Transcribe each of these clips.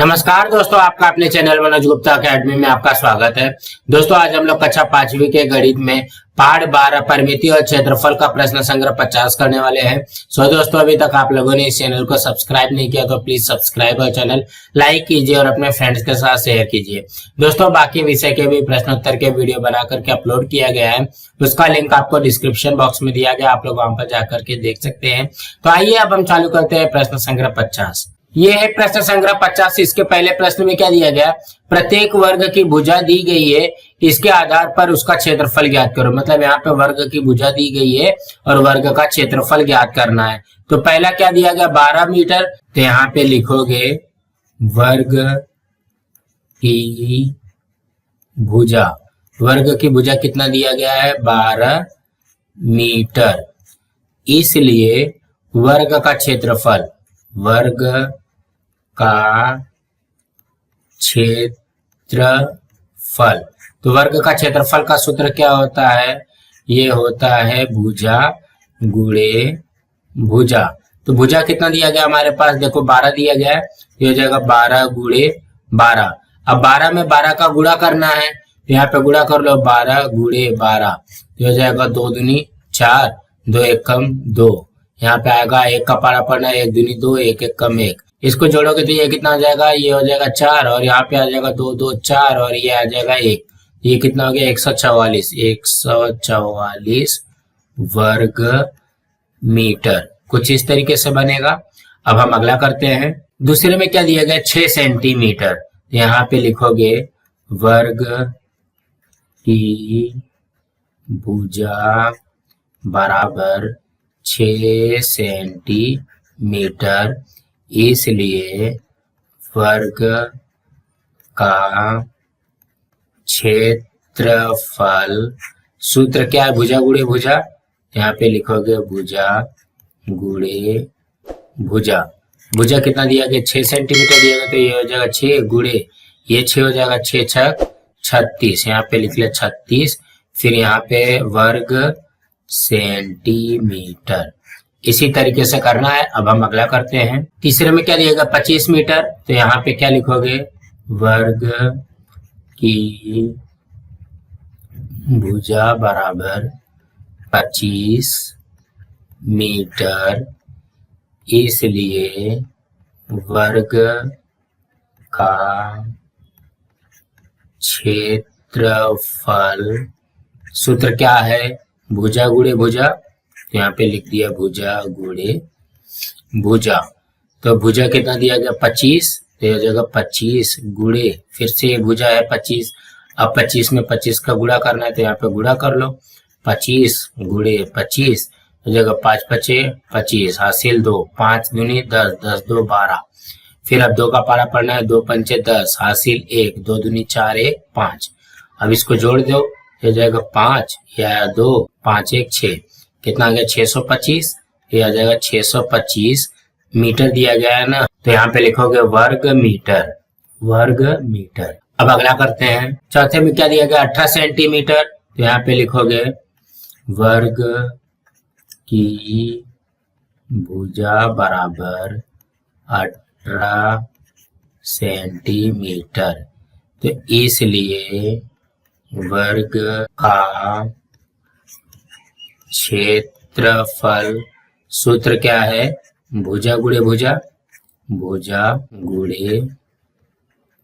नमस्कार दोस्तों, आपका अपने चैनल मनोज गुप्ता अकेडमी में आपका स्वागत है। दोस्तों आज हम लोग कक्षा 5वीं के गणित में पाठ 12 परिमिति और क्षेत्रफल का प्रश्न संग्रह 50 करने वाले हैं। दोस्तों अभी तक आप लोगों ने इस चैनल को सब्सक्राइब नहीं किया तो प्लीज सब्सक्राइब और चैनल लाइक कीजिए और अपने फ्रेंड्स के साथ शेयर कीजिए। दोस्तों बाकी विषय के भी प्रश्नोत्तर के वीडियो बना करके अपलोड किया गया है, उसका लिंक आपको डिस्क्रिप्शन बॉक्स में दिया गया, आप लोग वहां पर जाकर के देख सकते हैं। तो आइए अब हम चालू करते हैं प्रश्न संग्रह 50। ये है प्रश्न संग्रह 50। इसके पहले प्रश्न में क्या दिया गया, प्रत्येक वर्ग की भुजा दी गई है, इसके आधार पर उसका क्षेत्रफल ज्ञात करो। मतलब यहाँ पे वर्ग की भुजा दी गई है और वर्ग का क्षेत्रफल ज्ञात करना है। तो पहला क्या दिया गया, 12 मीटर। तो यहाँ पे लिखोगे वर्ग की भुजा, वर्ग की भुजा कितना दिया गया है, 12 मीटर। इसलिए वर्ग का क्षेत्रफल, वर्ग का क्षेत्रफल, तो वर्ग का क्षेत्रफल का सूत्र क्या होता है, ये होता है भुजा गुणे भुजा। तो भुजा कितना दिया गया हमारे पास, देखो 12 दिया गया है, ये हो जाएगा 12 गुणे 12। अब 12 में 12 का गुणा करना है, तो यहाँ पे गुणा कर लो, 12 गुणे 12, तो हो जाएगा 2 दूनी 4, 2 एक कम 2। यहाँ पे आएगा एक का पारा पड़ना, 1 दूनी 2, 1 एक कम 1। इसको जोड़ोगे तो ये कितना हो जाएगा, ये हो जाएगा 4 और यहाँ पे आ जाएगा 2 2 4 और ये आ जाएगा 1। ये कितना हो गया, 144 144 वर्ग मीटर। कुछ इस तरीके से बनेगा। अब हम अगला करते हैं। दूसरे में क्या दिया गया, 6 सेंटीमीटर। यहाँ पे लिखोगे वर्ग की भुजा बराबर 6 सेंटीमीटर, इसलिए वर्ग का क्षेत्रफल, सूत्र क्या है, भुजा गुणे भुजा। यहाँ पे लिखोगे भुजा गुणे भुजा। भुजा कितना दिया गया, 6 सेंटीमीटर दिया गया, तो ये हो जाएगा 6 गुणे, ये 6 हो जाएगा 6 छक 36, यहाँ पे लिख लिया 36, फिर यहाँ पे वर्ग सेंटीमीटर। इसी तरीके से करना है। अब हम अगला करते हैं। तीसरे में क्या दिएगा, 25 मीटर। तो यहाँ पे क्या लिखोगे, वर्ग की भुजा बराबर 25 मीटर, इसलिए वर्ग का क्षेत्रफल, सूत्र क्या है, भुजा गुणे भुजा। तो यहाँ पे लिख दिया भुजा गुणे भुजा। तो भुजा कितना दिया गया, 25, तो हो जाएगा 25 गुणे, फिर से भुजा है 25। अब 25 में 25 का गुणा करना है, तो यहाँ पे गुणा कर लो, 25 गुणे 25 हो जाएगा 5 पचे 25, हासिल 2, 5 दूनी 10, 10 2 12। फिर अब 2 का पारा पड़ना है, 2 पंचे 10, हासिल 1, 2 दूनी 4 1 5। अब इसको जोड़ दो, हो जाएगा 5 या 2 5 1 6, कितना आ गया 625। ये आ जाएगा 625 मीटर दिया गया है ना। तो यहाँ पे लिखोगे वर्ग मीटर, वर्ग मीटर। अब अगला करते हैं। चौथे में क्या दिया गया, 18 सेंटीमीटर। तो यहाँ पे लिखोगे वर्ग की भुजा बराबर 18 सेंटीमीटर, तो इसलिए वर्ग का क्षेत्रफल, सूत्र क्या है, भुजा गुणे भुजा, भुजा गुणे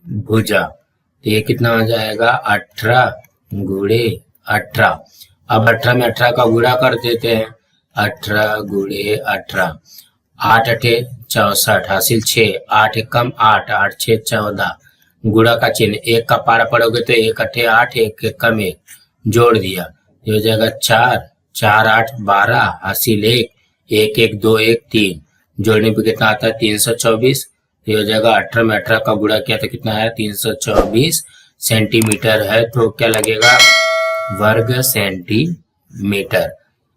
भुजा। तो ये कितना हो जाएगा, 18 गुणे 18। अब 18 में 18 का गुणा कर देते हैं, 18 गुणे 18, 8 8 64, हासिल 6, 8 एक कम 8, 8 6 14, गुणा का चिन्ह, 1 का पारा पड़ोगे तो 1 8 8, 1 एक कम 1, जोड़ दिया, ये हो जाएगा 4 4 8 12, हासिल 1, 1 1 2 1 3, जोड़ने पे कितना आता है 324। ये हो जाएगा 18 में 18 का गुणा किया तो कितना है 324 सेंटीमीटर है। तो क्या लगेगा, वर्ग सेंटीमीटर।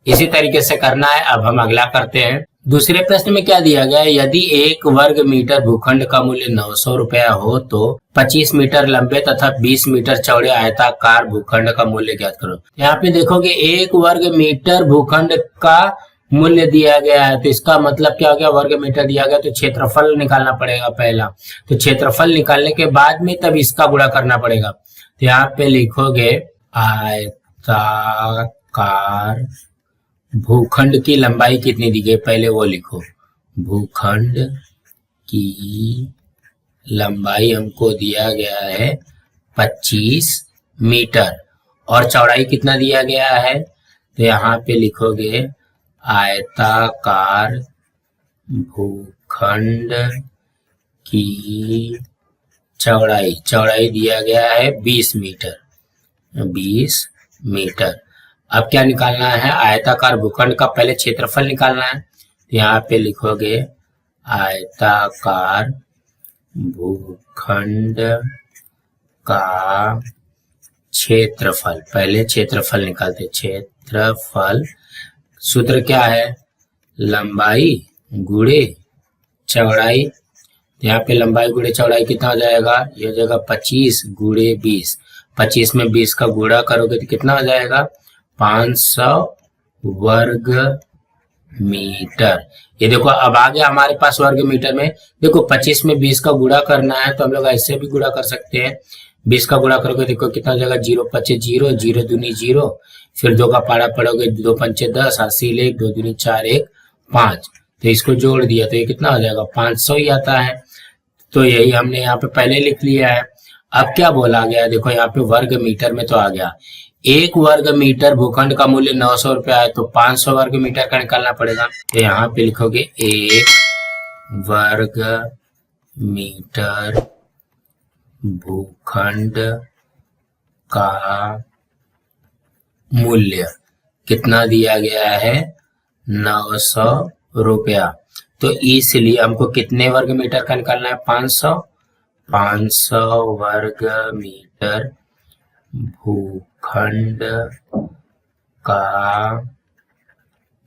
इसी तरीके से करना है। अब हम अगला करते हैं। दूसरे प्रश्न में क्या दिया गया है, यदि 1 वर्ग मीटर भूखंड का मूल्य 900 रुपया हो तो 25 मीटर लंबे तथा 20 मीटर चौड़े आयताकार भूखंड का मूल्य ज्ञात करो। यहाँ पे देखोगे 1 वर्ग मीटर भूखंड का मूल्य दिया गया है, तो इसका मतलब क्या हो गया, वर्ग मीटर दिया गया तो क्षेत्रफल निकालना पड़ेगा पहला। तो क्षेत्रफल निकालने के बाद में तब इसका गुणा करना पड़ेगा। तो यहाँ पे लिखोगे आयताकार भूखंड की लंबाई कितनी दी गई, पहले वो लिखो। भूखंड की लंबाई हमको दिया गया है 25 मीटर और चौड़ाई कितना दिया गया है, तो यहाँ पे लिखोगे आयताकार भूखंड की चौड़ाई दिया गया है 20 मीटर। 20 मीटर। अब क्या निकालना है, आयताकार भूखंड का पहले क्षेत्रफल निकालना है। तो यहाँ पे लिखोगे आयताकार भूखंड का क्षेत्रफल, पहले क्षेत्रफल निकालते। क्षेत्रफल सूत्र क्या है, लंबाई गुणे चौड़ाई। यहाँ पे लंबाई गुणे चौड़ाई कितना हो जाएगा, ये हो जाएगा 25 गुणे 20। 25 में 20 का गुणा करोगे तो कितना हो जाएगा, 500 वर्ग मीटर। ये देखो अब आ गया हमारे पास वर्ग मीटर में। देखो 25 में 20 का गुणा करना है तो हम लोग ऐसे भी गुणा कर सकते हैं। 20 का गुणा करोगे देखो कितना हो जाएगा, 0 5 0, 0 दूनी 0, फिर 2 का पारा पड़ोगे, 2 5 10, 80 1, 2 दूनी 4 1 5। तो इसको जोड़ दिया तो ये कितना हो जाएगा, 500 ही आता है। तो यही हमने यहाँ पे पहले लिख लिया है। अब क्या बोला गया, देखो यहाँ पे वर्ग मीटर में तो आ गया। 1 वर्ग मीटर भूखंड का मूल्य 900 रुपया है, तो 500 वर्ग मीटर का निकालना पड़ेगा। तो यहाँ पे लिखोगे 1 वर्ग मीटर भूखंड का मूल्य कितना दिया गया है, 900 रुपया। तो इसलिए हमको कितने वर्ग मीटर का निकालना है, 500। 500 वर्ग मीटर भूखंड का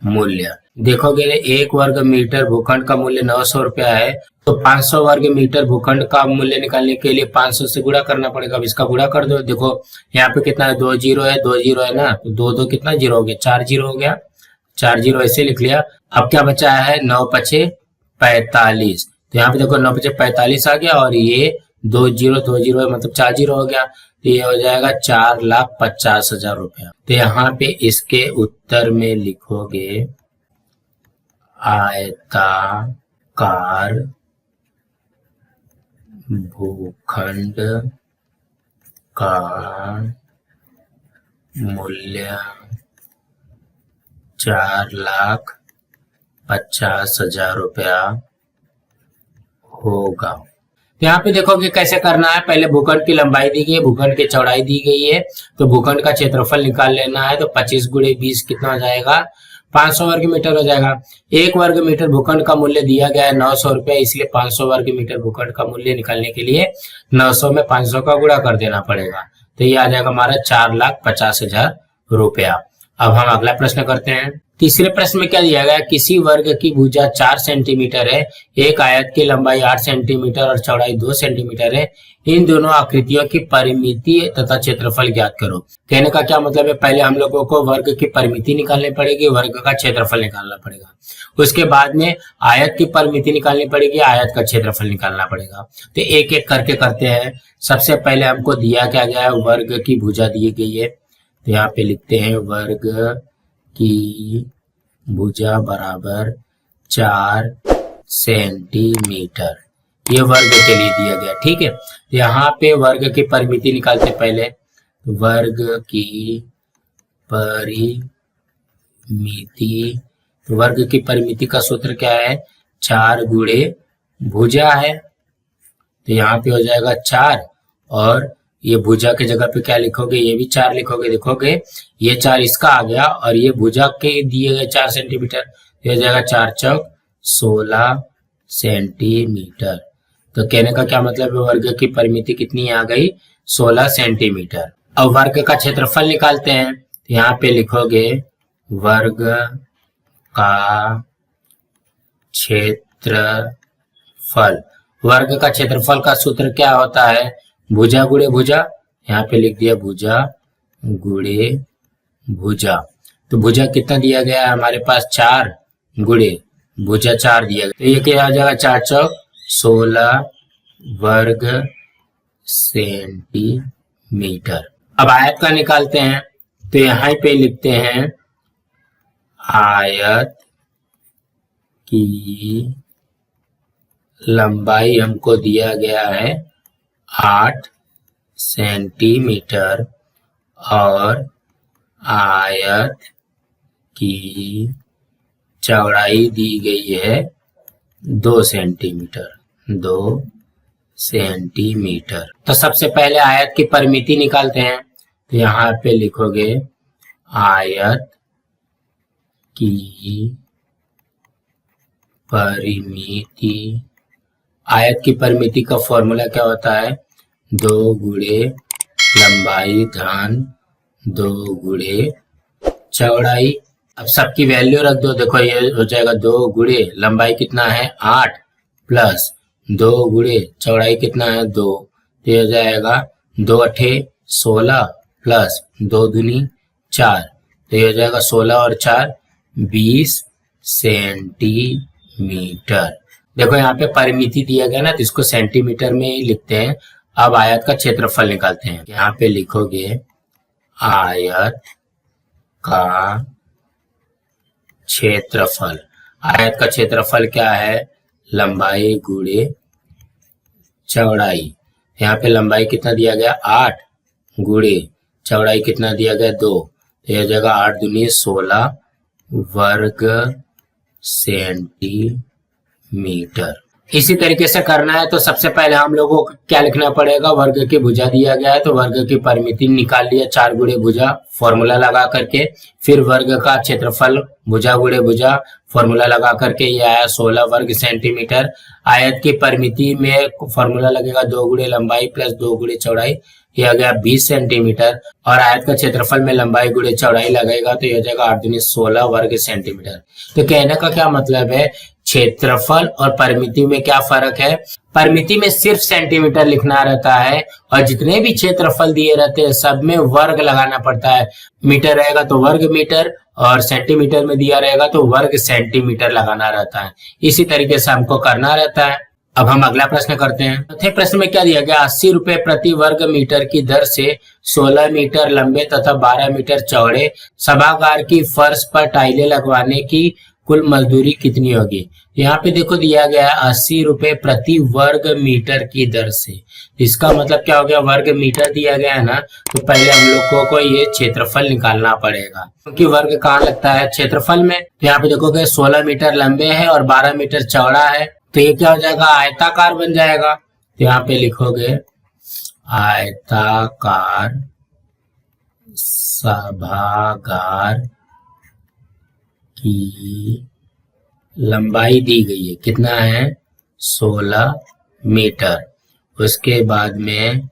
मूल्य। देखोगे 1 वर्ग मीटर भूखंड का मूल्य 900 रुपया है, तो 500 वर्ग मीटर भूखंड का मूल्य निकालने के लिए 500 से गुणा करना पड़ेगा। अब इसका गुणा कर दो। देखो यहाँ पे कितना है, 2 जीरो है, 2 जीरो है ना, तो 2 2 कितना जीरो हो गया, 4 जीरो हो गया। 4 जीरो ऐसे लिख लिया। अब क्या बचा है, 9 5 45। तो यहाँ पे देखो 9 5 45 आ गया और ये 2 जीरो है, मतलब 4 जीरो हो गया। तो ये हो जाएगा 4,50,000 रुपया। तो यहाँ पे इसके उत्तर में लिखोगे आयताकार भूखंड का मूल्य 4,50,000 रुपया होगा। तो यहाँ पे देखोगे कैसे करना है, पहले भूखंड की लंबाई दी गई है, भूखंड की चौड़ाई दी गई है, तो भूखंड का क्षेत्रफल निकाल लेना है। तो 25 गुणे 20 कितना हो जाएगा, 500 वर्ग मीटर हो जाएगा। 1 वर्ग मीटर भूखंड का मूल्य दिया गया है 900 रुपया, इसलिए 500 वर्ग मीटर भूखंड का मूल्य निकालने के लिए 900 में 500 का गुणा कर देना पड़ेगा। तो ये आ जाएगा हमारा 4,50,000 रुपया। अब हम अगला प्रश्न करते हैं। तीसरे प्रश्न में क्या दिया गया, किसी वर्ग की भुजा 4 सेंटीमीटर है, एक आयत की लंबाई 8 सेंटीमीटर और चौड़ाई 2 सेंटीमीटर है, इन दोनों आकृतियों की परिमिति तथा क्षेत्रफल ज्ञात करो। कहने का क्या मतलब है, पहले हम लोगों को वर्ग की परिमिति निकालनी पड़ेगी, वर्ग का क्षेत्रफल निकालना पड़ेगा, उसके बाद में आयत की परिमिति निकालनी पड़ेगी, आयत का क्षेत्रफल निकालना पड़ेगा। तो एक एक करके करते हैं। सबसे पहले हमको दिया क्या गया है, वर्ग की भुजा दी गई है, तो यहाँ पे लिखते हैं वर्ग की भुजा बराबर 4 सेंटीमीटर, ये वर्ग के लिए दिया गया। ठीक है, यहाँ पे वर्ग की परिमिति निकालते पहले। वर्ग की परिमिति, वर्ग की परिमिति का सूत्र क्या है, 4 गुणे भुजा है, तो यहाँ पे हो जाएगा 4 और ये भुजा के जगह पे क्या लिखोगे, ये भी 4 लिखोगे। देखोगे ये 4 इसका आ गया और ये भुजा के दिए गए 4 सेंटीमीटर, ये हो जाएगा 4 चौक 16 सेंटीमीटर। तो कहने का क्या मतलब है, वर्ग की परिमिति कितनी आ गई, 16 सेंटीमीटर। अब वर्ग का क्षेत्रफल निकालते हैं। यहाँ पे लिखोगे वर्ग का क्षेत्रफल। वर्ग का क्षेत्रफल का सूत्र क्या होता है, भुजा गुणे भुजा। यहाँ पे लिख दिया भुजा गुणे भुजा। तो भुजा कितना दिया गया है हमारे पास 4 गुणे भुजा 4 दिया गया, तो ये क्या आ जाएगा 4 चौक 16 वर्ग सेंटीमीटर। अब आयत का निकालते हैं, तो यहाँ पे लिखते हैं आयत की लंबाई हमको दिया गया है 8 सेंटीमीटर और आयत की चौड़ाई दी गई है 2 सेंटीमीटर। तो सबसे पहले आयत की परिमिति निकालते हैं, तो यहाँ पे लिखोगे आयत की परिमिति। आयत की परिमिति का फॉर्मूला क्या होता है, 2 गुणे लंबाई धन 2 गुणे चौड़ाई। अब सबकी वैल्यू रख दो, देखो ये हो जाएगा 2 गुणे लंबाई कितना है 8 प्लस 2 गुणे चौड़ाई कितना है 2, तो ये हो जाएगा 2 अठे 16 प्लस 2 दूनी 4, तो ये हो जाएगा 16 और 4 20 सेंटीमीटर। देखो यहाँ पे परिमिति दिया गया ना, तो इसको सेंटीमीटर में ही लिखते हैं। अब आयत का क्षेत्रफल निकालते हैं, यहाँ पे लिखोगे आयत का क्षेत्रफल। आयत का क्षेत्रफल क्या है, लंबाई गुणे चौड़ाई। यहाँ पे लंबाई कितना दिया गया 8 गुणे चौड़ाई कितना दिया गया 2, तो यह जगह 8 दूनी 16 वर्ग सेंटीमीटर। इसी तरीके से करना है, तो सबसे पहले हम लोगों को क्या लिखना पड़ेगा, वर्ग की भुजा दिया गया है तो वर्ग की परिमिति निकाल लिया 4 गुणे भुजा फॉर्मूला लगा करके, फिर वर्ग का क्षेत्रफल भुजा गुणे भुजा फॉर्मूला लगा करके ये आया 16 वर्ग सेंटीमीटर। आयत की परिमिति में फॉर्मूला लगेगा 2 गुणे लंबाई प्लस 2 गुणे चौड़ाई, यह आ गया 20 सेंटीमीटर। और आयत का क्षेत्रफल में लंबाई गुणे चौड़ाई लगेगा तो यह जाएगा 8 दूनी 16 वर्ग सेंटीमीटर। तो कहने का क्या मतलब है, क्षेत्रफल और परिमिति में क्या फर्क है, परिमिति में सिर्फ सेंटीमीटर लिखना रहता है और जितने भी क्षेत्रफल दिए रहते हैं सब में वर्ग लगाना पड़ता है। मीटर रहेगा तो वर्ग मीटर और सेंटीमीटर में दिया रहेगा तो वर्ग सेंटीमीटर लगाना रहता है। इसी तरीके से हमको करना रहता है। अब हम अगला प्रश्न करते हैं। चौथे प्रश्न में क्या दिया गया, 80 रुपए प्रति वर्ग मीटर की दर से 16 मीटर लंबे तथा 12 मीटर चौड़े सभागार की फर्श पर टाइलें लगवाने की कुल मजदूरी कितनी होगी। यहाँ पे देखो दिया गया है 80 रुपए प्रति वर्ग मीटर की दर से, इसका मतलब क्या हो गया, वर्ग मीटर दिया गया है ना, तो पहले हम लोगों को ये क्षेत्रफल निकालना पड़ेगा, क्योंकि वर्ग कहाँ लगता है, क्षेत्रफल में। यहाँ पे देखोगे 16 मीटर लंबे है और 12 मीटर चौड़ा है, तो ये क्या हो जाएगा, आयताकार बन जाएगा। तो यहाँ पे लिखोगे आयताकार सभागार की लंबाई दी गई है, कितना है 16 मीटर। उसके बाद में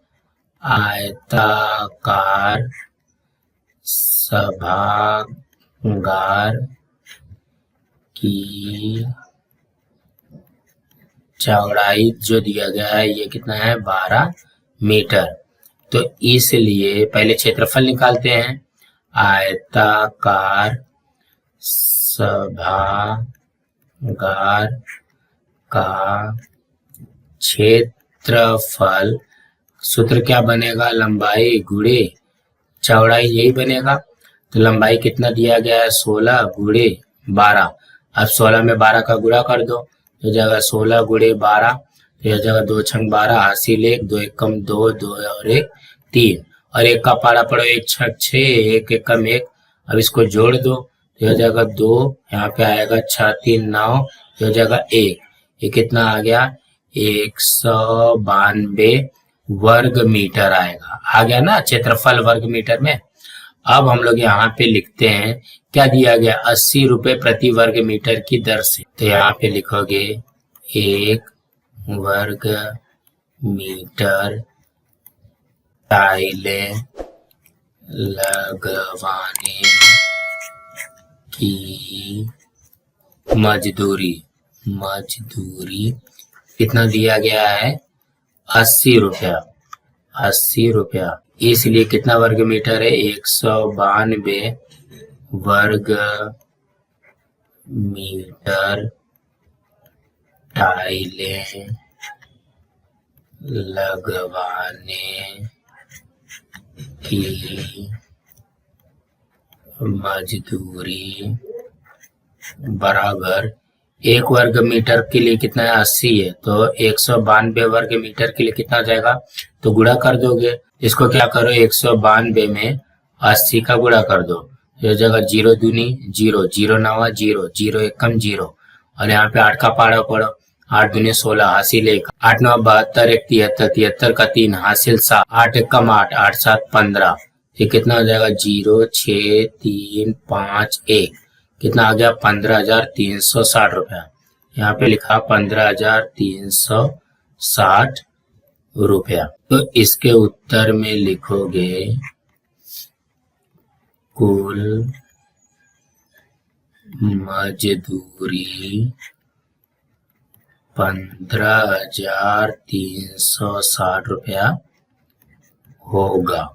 आयताकार सभागार की चौड़ाई जो दिया गया है ये कितना है 12 मीटर। तो इसलिए पहले क्षेत्रफल निकालते हैं, आयताकार सभागार का क्षेत्रफल, सूत्र क्या बनेगा, लंबाई गुणे चौड़ाई, यही बनेगा। तो लंबाई कितना दिया गया है 16 गुणे 12, अब 16 में 12 का गुणा कर दो, तो जगह 16 गुणे 12, तो यह जगह 2 छंग 12 हासिल 1, 2 एक कम 2, 2 और 1 3, और 1 का पारा पड़ो 1 छक 6, 1 एक कम 1, अब इसको जोड़ दो, तो यह जगह 2, यहाँ पे आएगा 6 3 9, यह जगह 1, ये कितना आ गया 192 वर्ग मीटर आएगा, आ गया ना क्षेत्रफल वर्ग मीटर में। अब हम लोग यहाँ पे लिखते हैं क्या दिया गया, 80 रुपए प्रति वर्ग मीटर की दर से, तो यहाँ पे लिखोगे 1 वर्ग मीटर टाइलें लगवाने की मजदूरी कितना दिया गया है 80 रुपया, 80 रुपया, इसलिए कितना वर्ग मीटर है 192 वर्ग मीटर टाइलें लगवाने की मजदूरी बराबर 1 वर्ग मीटर के लिए कितना है 80 है, तो 192 वर्ग मीटर के लिए कितना हो जाएगा, तो गुणा कर दोगे। इसको क्या करो 192 में 80 का गुणा कर दो, ये जगह 0 दूनी 0, 0 नवा 0, 0 एकम 0, और यहाँ पे 8 का पाड़ा पड़ो, 8 दूनी 16 हासिल 1, 8 9 72 1 73, 73 का 3 हासिल 7, 8 एकम 8, 8 7 15, ये कितना हो जाएगा 0 6 3 5 1, कितना आ गया 15,360 रुपया। यहाँ पे लिखा 15,360 रुपया। तो इसके उत्तर में लिखोगे कुल मजदूरी 15,360 रुपया होगा।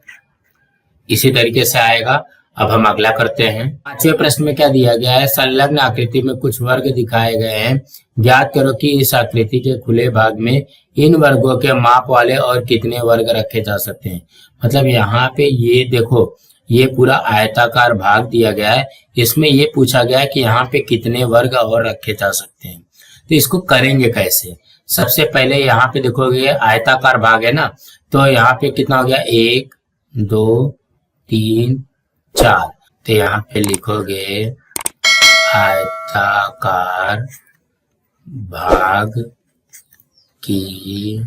इसी तरीके से आएगा। अब हम अगला करते हैं। 5वें प्रश्न में क्या दिया गया है, संलग्न आकृति में कुछ वर्ग दिखाए गए हैं, ज्ञात करो कि इस आकृति के खुले भाग में इन वर्गों के माप वाले और कितने वर्ग रखे जा सकते हैं। मतलब यहाँ पे ये देखो, ये पूरा आयताकार भाग दिया गया है, इसमें ये पूछा गया है कि यहाँ पे कितने वर्ग और रखे जा सकते हैं। तो इसको करेंगे कैसे, सबसे पहले यहाँ पे देखोगे आयताकार भाग है ना, तो यहाँ पे कितना हो गया 1 2 3 4, तो यहाँ पे लिखोगे आयताकार भाग की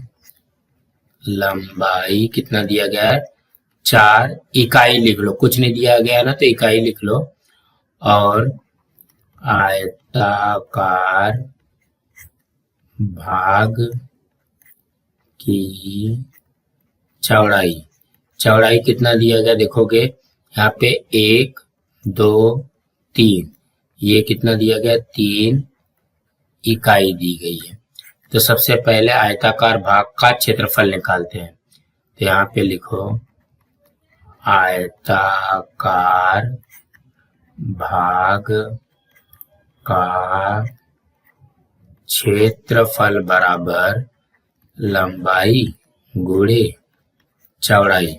लंबाई कितना दिया गया है 4 इकाई लिख लो, कुछ नहीं दिया गया ना तो इकाई लिख लो, और आयताकार भाग की चौड़ाई कितना दिया गया देखोगे, यहाँ पे 1 2 3, ये कितना दिया गया 3 इकाई दी गई है। तो सबसे पहले आयताकार भाग का क्षेत्रफल निकालते हैं। तो यहाँ पे लिखो आयताकार भाग का क्षेत्रफल बराबर लंबाई गुणे चौड़ाई।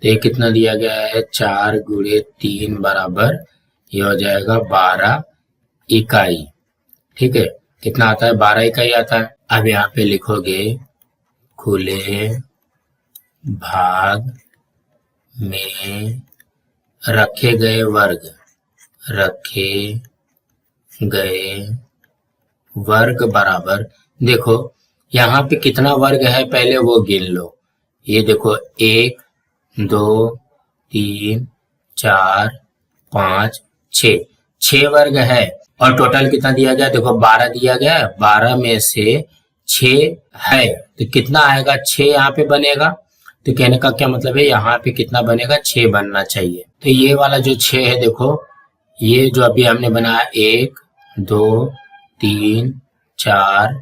तो ये कितना दिया गया है 4 गुणे 3 बराबर, ये हो जाएगा 12 इकाई। ठीक है, कितना आता है 12 इकाई आता है। अब यहाँ पे लिखोगे खुले भाग में रखे गए वर्ग बराबर, देखो यहाँ पे कितना वर्ग है पहले वो गिन लो। ये देखो 1 2 3 4 5 6 वर्ग है, और टोटल कितना दिया गया देखो 12 दिया गया है, 12 में से 6 है तो कितना आएगा 6 यहाँ पे बनेगा। तो कहने का क्या मतलब है, यहाँ पे कितना बनेगा 6 बनना चाहिए। तो ये वाला जो 6 है देखो, ये जो अभी हमने बनाया 1 2 3 4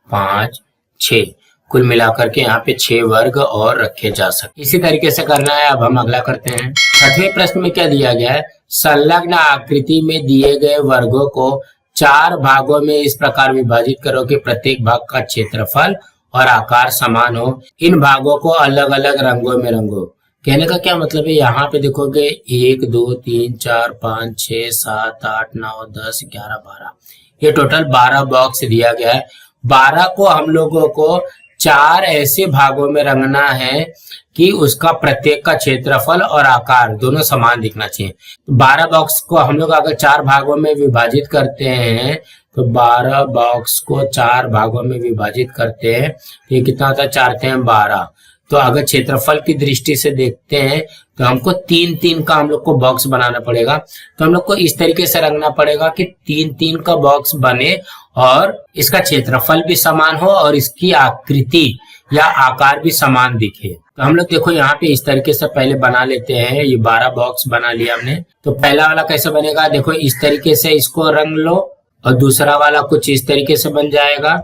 5 6, कुल मिलाकर के यहाँ पे 6 वर्ग और रखे जा सकते। इसी तरीके से करना है। अब हम अगला करते हैं। 6वें प्रश्न में क्या दिया गया है, संलग्न आकृति में दिए गए वर्गों को 4 भागों में इस प्रकार विभाजित करो कि प्रत्येक भाग का क्षेत्रफल और आकार समान हो, इन भागों को अलग अलग रंगों में रंगो। कहने का क्या मतलब है, यहाँ पे देखोगे 1 2 3 4 5 6 7 8 9 10 11 12, ये टोटल 12 बॉक्स दिया गया है। 12 को हम लोगों को 4 ऐसे भागों में रंगना है कि उसका प्रत्येक का क्षेत्रफल और आकार दोनों समान दिखना चाहिए। 12 बॉक्स को हम लोग अगर 4 भागों में विभाजित करते हैं, तो 12 बॉक्स को 4 भागों में विभाजित करते हैं तो ये कितना होता है 4 3 12। तो अगर क्षेत्रफल की दृष्टि से देखते हैं तो हमको 3-3 का हम लोग को बॉक्स बनाना पड़ेगा। तो हम लोग को इस तरीके से रंगना पड़ेगा कि 3-3 का बॉक्स बने और इसका क्षेत्रफल भी समान हो और इसकी आकृति या आकार भी समान दिखे। तो हम लोग देखो यहाँ पे इस तरीके से पहले बना लेते हैं। ये 12 बॉक्स बना लिया हमने। तो पहला वाला कैसे बनेगा, देखो इस तरीके से इसको रंग लो, और दूसरा वाला कुछ इस तरीके से बन जाएगा।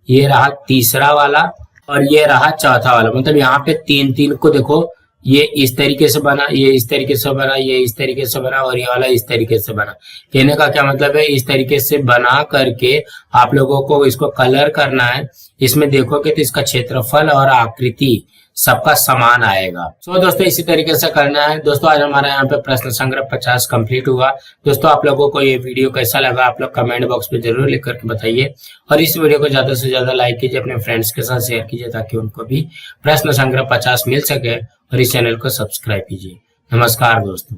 ये रहा तीसरा वाला और ये रहा चौथा वाला। मतलब यहाँ पे 3-3 को देखो ये इस तरीके से बना, ये इस तरीके से बना, ये इस तरीके से बना और ये वाला इस तरीके से बना। कहने का क्या मतलब है, इस तरीके से बना करके आप लोगों को इसको कलर करना है। इसमें देखोगे तो इसका क्षेत्रफल और आकृति सबका समान आएगा। तो दोस्तों इसी तरीके से करना है। दोस्तों आज हमारा यहाँ पे प्रश्न संग्रह 50 कंप्लीट हुआ। दोस्तों आप लोगों को ये वीडियो कैसा लगा आप लोग कमेंट बॉक्स में जरूर लिख करके बताइए और इस वीडियो को ज्यादा से ज्यादा लाइक कीजिए, अपने फ्रेंड्स के साथ शेयर कीजिए ताकि उनको भी प्रश्न संग्रह 50 मिल सके और इस चैनल को सब्सक्राइब कीजिए। नमस्कार दोस्तों।